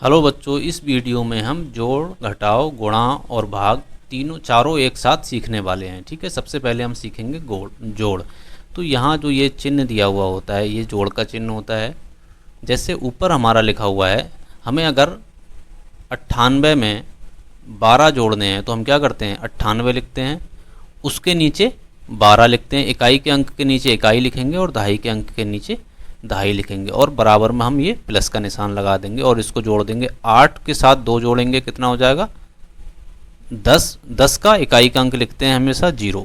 Hello बच्चों, इस video में हम जोड़, घटाव, गुणा और भाग चारों एक साथ सीखने वाले हैं। ठीक है, सबसे पहले हम सीखेंगे जोड़। तो यहाँ जो ये चिन्ह दिया हुआ होता है, ये जोड़ का चिन्ह होता है। जैसे ऊपर हमारा लिखा हुआ है, हमें अगर 98 में 12 जोड़ने हैं तो हम क्या करते हैं, 98 लिखते हैं, उसके नीचे 12 लिखते हैं, इकाई के अंक के नीचे इकाई लिखेंगे और दहाई के अंक के नीचे दहाई लिखेंगे और बराबर में हम ये प्लस का निशान लगा देंगे और इसको जोड़ देंगे। 8 के साथ 2 जोड़ेंगे, कितना हो जाएगा 10। 10 का इकाई का अंक लिखते हैं हमेशा 0,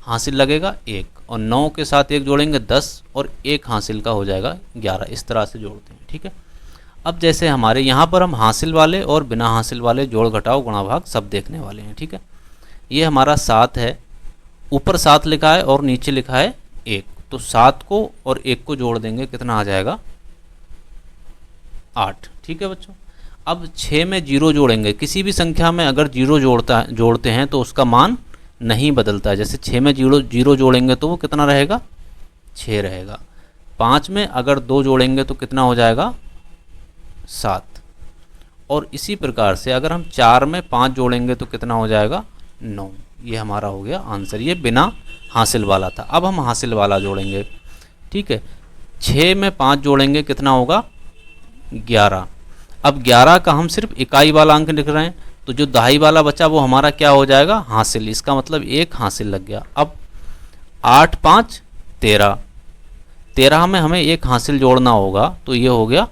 हासिल लगेगा 1, और 9 के साथ 1 जोड़ेंगे 10 और 1 हासिल का हो जाएगा 11। इस तरह से जोड़ते हैं। ठीक है, अब जैसे हमारे यहाँ पर हम हासिल वाले और बिना हासिल वाले जोड़, घटाव, गुणा, भाग सब देखने वाले हैं। ठीक है, ये हमारा 7 है, ऊपर 7 लिखा है और नीचे लिखा है 1, तो 7 को और 1 को जोड़ देंगे, कितना आ जाएगा 8। ठीक है बच्चों, अब 6 में 0 जोड़ेंगे। किसी भी संख्या में अगर 0 जोड़ते हैं तो उसका मान नहीं बदलता है। जैसे 6 में 0 जोड़ेंगे तो वो कितना रहेगा, 6 रहेगा। 5 में अगर 2 जोड़ेंगे तो कितना हो जाएगा 7, और इसी प्रकार से अगर हम 4 में 5 जोड़ेंगे तो कितना हो जाएगा 9। ये हमारा हो गया आंसर, ये बिना हासिल वाला था। अब हम हासिल वाला जोड़ेंगे। ठीक है, 6 में 5 जोड़ेंगे, कितना होगा 11। अब 11 का हम सिर्फ इकाई वाला अंक लिख रहे हैं, तो जो दहाई वाला बचा वो हमारा क्या हो जाएगा, हासिल। इसका मतलब 1 हासिल लग गया। अब 8 5 13, 13 में हमें 1 हासिल जोड़ना होगा, तो ये हो गया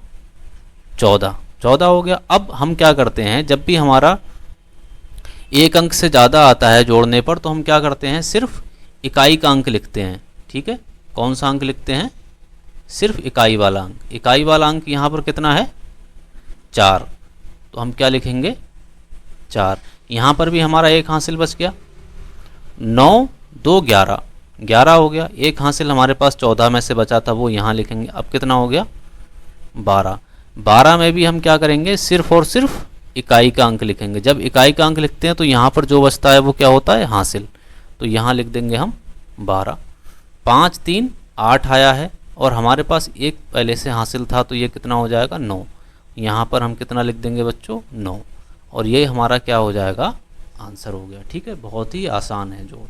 14, 14 हो गया। अब हम क्या करते हैं, जब भी हमारा एक अंक से ज़्यादा आता है जोड़ने पर, तो हम क्या करते हैं, सिर्फ इकाई का अंक लिखते हैं। ठीक है, कौन सा अंक लिखते हैं, सिर्फ इकाई वाला अंक। इकाई वाला अंक यहाँ पर कितना है 4, तो हम क्या लिखेंगे 4। यहाँ पर भी हमारा 1 हासिल बच गया। 9 2 11, 11 हो गया। 1 हासिल हमारे पास 14 में से बचा था, वो यहाँ लिखेंगे। अब कितना हो गया 12। 12 में भी हम क्या करेंगे, सिर्फ और सिर्फ इकाई का अंक लिखेंगे। जब इकाई का अंक लिखते हैं तो यहाँ पर जो बचता है वो क्या होता है, हासिल, तो यहाँ लिख देंगे हम 12। 5 3 8 आया है और हमारे पास 1 पहले से हासिल था, तो ये कितना हो जाएगा 9। यहाँ पर हम कितना लिख देंगे बच्चों 9, और ये हमारा क्या हो जाएगा, आंसर हो गया। ठीक है, बहुत ही आसान है जोड़।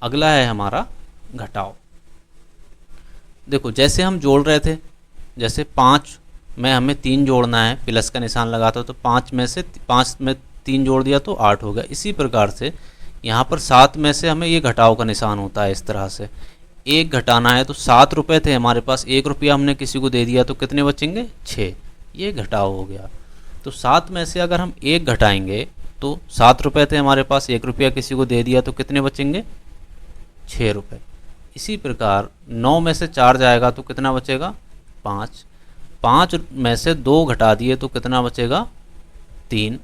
अगला है हमारा घटाव। देखो, जैसे हम जोड़ रहे थे, जैसे 5 में हमें 3 जोड़ना है, प्लस का निशान लगाता, तो 5 में 3 जोड़ दिया तो 8 हो गया। इसी प्रकार से यहाँ पर 7 में से हमें ये घटाव का निशान होता है। इस तरह से 1 घटाना है, तो 7 रुपये थे हमारे पास, 1 रुपया हमने किसी को दे दिया तो कितने बचेंगे 6, ये घटाव हो गया। तो 7 में से अगर हम 1 घटाएंगे तो 7 रुपये थे हमारे पास, 1 रुपया किसी को दे दिया तो कितने बचेंगे 6 रुपये। इसी प्रकार 9 में से 4 जाएगा तो कितना बचेगा 5। 5 में से 2 घटा दिए तो कितना बचेगा 3।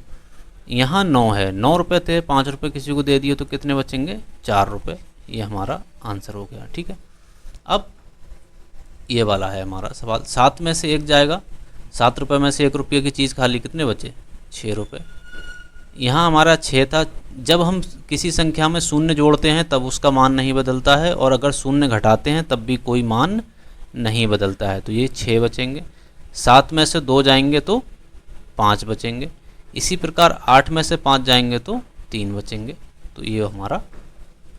यहाँ 9 है, 9 रुपये थे, 5 रुपये किसी को दे दिए तो कितने बचेंगे 4 रुपये। ये हमारा आंसर हो गया। ठीक है, अब ये वाला है हमारा सवाल। 7 में से 1 जाएगा, 7 रुपये में से 1 रुपये की चीज़ खाली, कितने बचे 6 रुपये। यहाँ हमारा 6 था। जब हम किसी संख्या में शून्य जोड़ते हैं तब उसका मान नहीं बदलता है, और अगर शून्य घटाते हैं तब भी कोई मान नहीं बदलता है, तो ये 6 बचेंगे। 7 में से 2 जाएंगे तो 5 बचेंगे। इसी प्रकार 8 में से 5 जाएंगे तो 3 बचेंगे, तो ये हमारा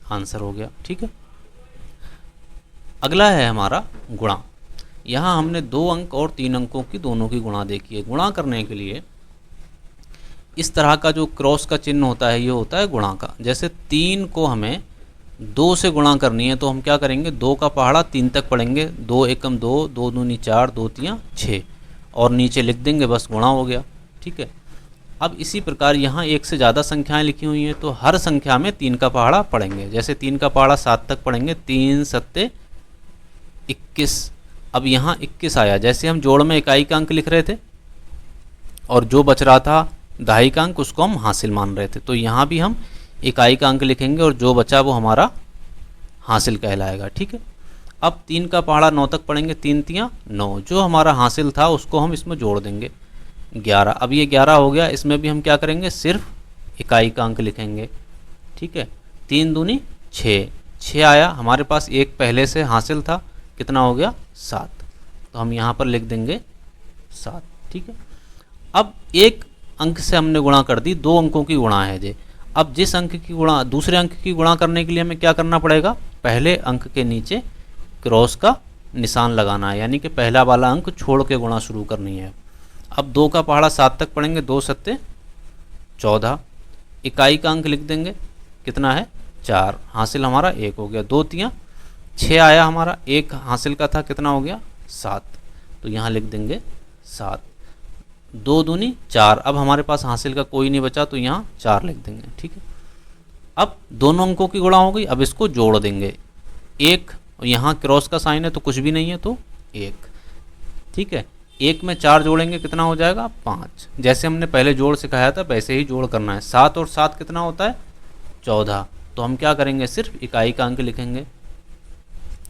आंसर हो गया। ठीक है, अगला है हमारा गुणा। यहाँ हमने 2 अंक और 3 अंकों की दोनों की गुणा देखी है। गुणा करने के लिए इस तरह का जो क्रॉस का चिन्ह होता है, ये होता है गुणा का। जैसे 3 को हमें 2 से गुणा करनी है, तो हम क्या करेंगे, 2 का पहाड़ा 3 तक पढ़ेंगे, 2 एकम 2, 2 दूनी 4, 2 तियाँ 6, और नीचे लिख देंगे, बस गुणा हो गया। ठीक है, अब इसी प्रकार यहाँ 1 से ज़्यादा संख्याएं लिखी हुई हैं, तो हर संख्या में 3 का पहाड़ा पढ़ेंगे। जैसे 3 का पहाड़ा 7 तक पढ़ेंगे, 3 7 21। अब यहाँ 21 आया। जैसे हम जोड़ में इकाई का अंक लिख रहे थे और जो बच रहा था दहाई का अंक, उसको हम हासिल मान रहे थे, तो यहाँ भी हम इकाई का अंक लिखेंगे और जो बचा वो हमारा हासिल कहलाएगा। ठीक है, अब 3 का पहाड़ा 9 तक पढ़ेंगे, 3 तियाँ 9, जो हमारा हासिल था उसको हम इसमें जोड़ देंगे 11। अब ये 11 हो गया। इसमें भी हम क्या करेंगे, सिर्फ इकाई का अंक लिखेंगे। ठीक है, 3 दूनी 6, 6 आया हमारे पास, 1 पहले से हासिल था, कितना हो गया 7, तो हम यहाँ पर लिख देंगे 7। ठीक है। अब एक अंक से हमने गुणा कर दी, 2 अंकों की गुणा है जे। अब जिस अंक की गुणा दूसरे अंक की गुणा करने के लिए हमें क्या करना पड़ेगा, पहले अंक के नीचे क्रॉस का निशान लगाना है, यानी कि पहला वाला अंक छोड़ के गुणा शुरू करनी है। अब 2 का पहाड़ा 7 तक पढ़ेंगे, 2 सत्ते 14, इकाई का अंक लिख देंगे, कितना है 4, हासिल हमारा 1 हो गया। 2 तियाँ 6 आया हमारा, 1 हासिल का था, कितना हो गया 7, तो यहाँ लिख देंगे 7। 2 दूनी 4, अब हमारे पास हासिल का कोई नहीं बचा तो यहाँ 4 लिख देंगे, ठीक है। अब दोनों अंकों की गुणा हो गई, अब इसको जोड़ देंगे, 1 यहाँ क्रॉस का साइन है तो कुछ भी नहीं है तो 1, ठीक है। 1 में 4 जोड़ेंगे कितना हो जाएगा 5, जैसे हमने पहले जोड़ सिखाया था वैसे ही जोड़ करना है। 7 और 7 कितना होता है 14, तो हम क्या करेंगे सिर्फ इकाई का अंक लिखेंगे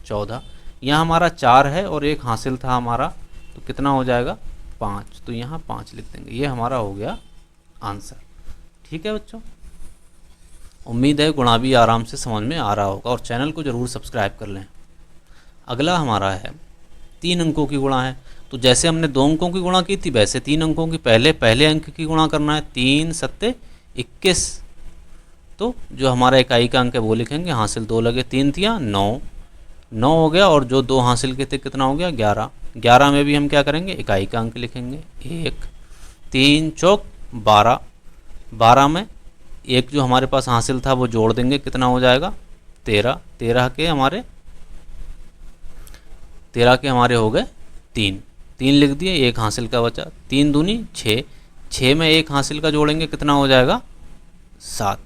14। यहाँ हमारा 4 है और 1 हासिल था हमारा, तो कितना हो जाएगा 5, तो यहाँ 5 लिख देंगे। ये हमारा हो गया आंसर, ठीक है बच्चों। उम्मीद है गुणा भी आराम से समझ में आ रहा होगा, और चैनल को ज़रूर सब्सक्राइब कर लें। अगला हमारा है 3 अंकों की गुणा है, तो जैसे हमने 2 अंकों की गुणा की थी वैसे 3 अंकों की पहले अंक की गुणा करना है। 3 सत्ते 21, तो जो हमारा इकाई का अंक है वो लिखेंगे, हासिल 2 लगे, 3 तियाँ 9 हो गया, और जो 2 हासिल के थे कितना हो गया 11। 11 में भी हम क्या करेंगे इकाई का अंक लिखेंगे 1, 3 चौक 12, 12 में 1 जो हमारे पास हासिल था वो जोड़ देंगे, कितना हो जाएगा 13, 13 के हमारे हो गए 3 लिख दिए, 1 हासिल का बचा, 3 दूनी 6, 6 में 1 हासिल का जोड़ेंगे कितना हो जाएगा 7।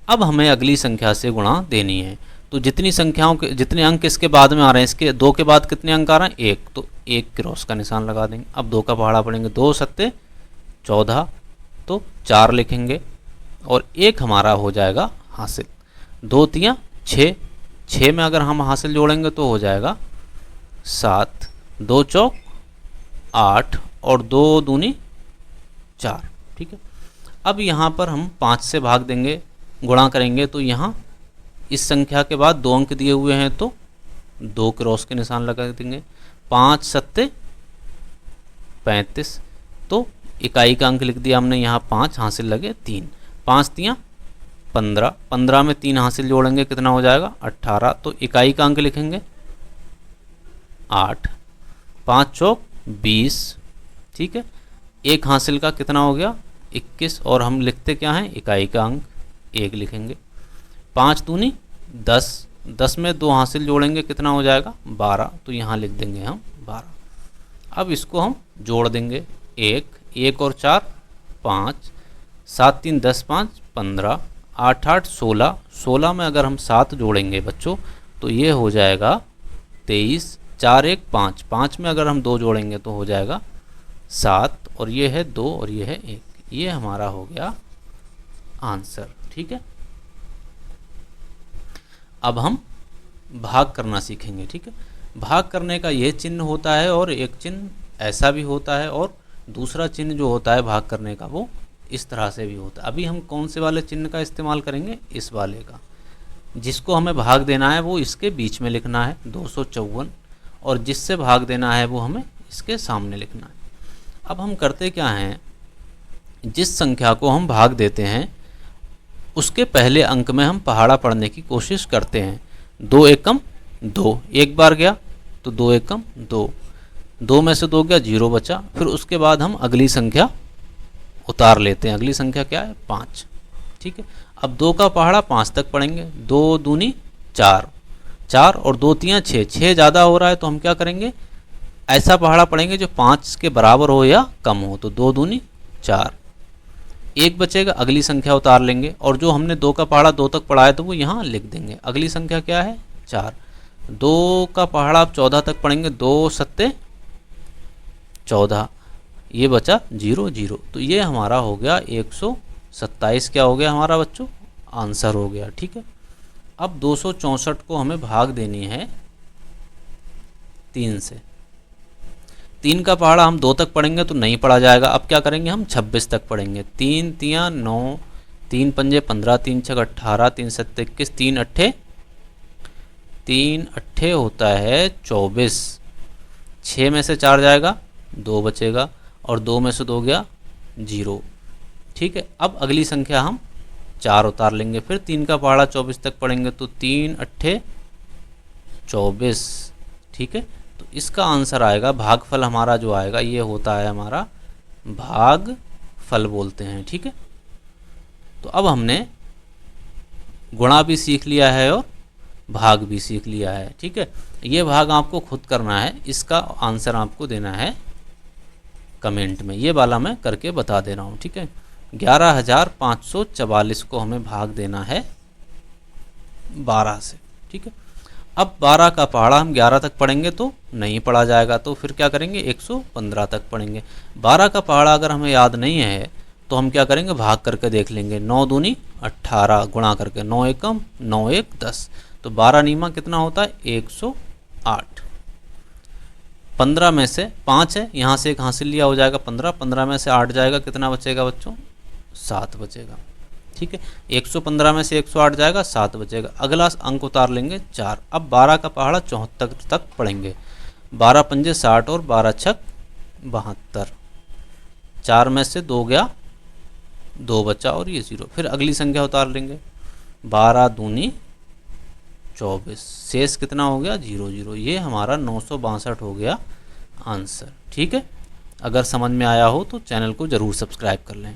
अब हमें अगली संख्या से गुणा देनी है, तो जितनी संख्याओं के जितने अंक इसके बाद में आ रहे हैं, इसके 2 के बाद कितने अंक आ रहे हैं 1, तो 1 क्रॉस का निशान लगा देंगे। अब 2 का पहाड़ा पढ़ेंगे, 2 सत्ते 14, तो 4 लिखेंगे, और 1 हमारा हो जाएगा हासिल। 2 तियाँ 6, 6 में अगर हम हासिल जोड़ेंगे तो हो जाएगा 7, 2 चौक 8, और 2 दूनी 4, ठीक है। अब यहाँ पर हम 5 से भाग देंगे, गुणा करेंगे, तो यहाँ इस संख्या के बाद 2 अंक दिए हुए हैं तो 2 क्रॉस के निशान लगा देंगे। 5 सत्ते 35, तो इकाई का अंक लिख दिया हमने यहाँ 5, हासिल लगे 3, 5 तियाँ 15, 15 में 3 हासिल जोड़ेंगे कितना हो जाएगा 18, तो इकाई का अंक लिखेंगे 8, 5 चौक 20, ठीक है। 1 हासिल का कितना हो गया 21, और हम लिखते क्या हैं इकाई का अंक 1 लिखेंगे। 5 दूनी 10, 10 में 2 हासिल जोड़ेंगे कितना हो जाएगा 12, तो यहाँ लिख देंगे हम 12। अब इसको हम जोड़ देंगे, 1 और 4 5, 7 3 10 5 15, 8 8 16, 16 में अगर हम 7 जोड़ेंगे बच्चों तो ये हो जाएगा 23, 4 1 5, 5 में अगर हम 2 जोड़ेंगे तो हो जाएगा 7, और ये है 2 और ये है 1, ये हमारा हो गया आंसर, ठीक है। अब हम भाग करना सीखेंगे, ठीक है। भाग करने का ये चिन्ह होता है, और एक चिन्ह ऐसा भी होता है, और दूसरा चिन्ह जो होता है भाग करने का वो इस तरह से भी होता है। अभी हम कौन से वाले चिन्ह का इस्तेमाल करेंगे, इस वाले का। जिसको हमें भाग देना है वो इसके बीच में लिखना है 254, और जिससे भाग देना है वो हमें इसके सामने लिखना है। अब हम करते क्या हैं, जिस संख्या को हम भाग देते हैं उसके पहले अंक में हम पहाड़ा पढ़ने की कोशिश करते हैं। 2 एकम 2, एक बार गया तो 2 एकम 2, 2 में से 2 गया 0 बचा, फिर उसके बाद हम अगली संख्या उतार लेते हैं। अगली संख्या क्या है 5, ठीक है। अब 2 का पहाड़ा 5 तक पढ़ेंगे, 2 दूनी 4, 4 और 2 तियाँ 6, 6 ज़्यादा हो रहा है तो हम क्या करेंगे, ऐसा पहाड़ा पढ़ेंगे जो 5 के बराबर हो या कम हो, तो 2 दूनी 4, 1 बचेगा, अगली संख्या उतार लेंगे, और जो हमने 2 का पहाड़ा 2 तक पढ़ा है तो वो यहाँ लिख देंगे। अगली संख्या क्या है 4, 2 का पहाड़ा आप 14 तक पढ़ेंगे, 2 सत्ते 14, ये बचा 0 0, तो ये हमारा हो गया 127, क्या हो गया हमारा बच्चों आंसर हो गया, ठीक है। अब 264 को हमें भाग देनी है 3 से। 3 का पहाड़ा हम 2 तक पढ़ेंगे तो नहीं पढ़ा जाएगा, अब क्या करेंगे हम 26 तक पढ़ेंगे। 3 तियाँ 9, 3 पंजे 15, 3 छक 18, 3 सत्ते 21, 3 अट्ठे होता है 24, 6 में से 4 जाएगा 2 बचेगा, और 2 में से 2 गया 0। ठीक है, अब अगली संख्या हम 4 उतार लेंगे, फिर 3 का पहाड़ा 24 तक पढ़ेंगे तो 3 अट्ठे 24। ठीक है, तो इसका आंसर आएगा, भागफल हमारा जो आएगा ये होता है हमारा भागफल बोलते हैं। ठीक है, तो अब हमने गुणा भी सीख लिया है और भाग भी सीख लिया है। ठीक है, ये भाग आपको खुद करना है, इसका आंसर आपको देना है कमेंट में, ये वाला मैं करके बता दे रहा हूँ। ठीक है, 11,544 को हमें भाग देना है 12 से। ठीक है, अब 12 का पहाड़ा हम 11 तक पढ़ेंगे तो नहीं पढ़ा जाएगा, तो फिर क्या करेंगे 115 तक पढ़ेंगे। 12 का पहाड़ा अगर हमें याद नहीं है तो हम क्या करेंगे, भाग करके देख लेंगे। 9 दूनी 18 गुणा करके 9 एकम 9 एक 10, तो 12 नीमा कितना होता है 108। 15 में से 5 है, यहाँ से एक हासिल लिया हो जाएगा 15, 15 में से 8 जाएगा, कितना बचेगा बच्चों 7 बचेगा। ठीक है, 115 में से 108 जाएगा 7 बचेगा। अगला अंक उतार लेंगे 4। अब 12 का पहाड़ा 74 तक पढ़ेंगे। 12 पंजे 60 और 12 छक 72। 4 में से 2 गया 2 बचा और ये 0। फिर अगली संख्या उतार लेंगे, 12 दूनी 24, शेष कितना हो गया 0 0। ये हमारा 962 हो गया आंसर। ठीक है, अगर समझ में आया हो तो चैनल को ज़रूर सब्सक्राइब कर लें।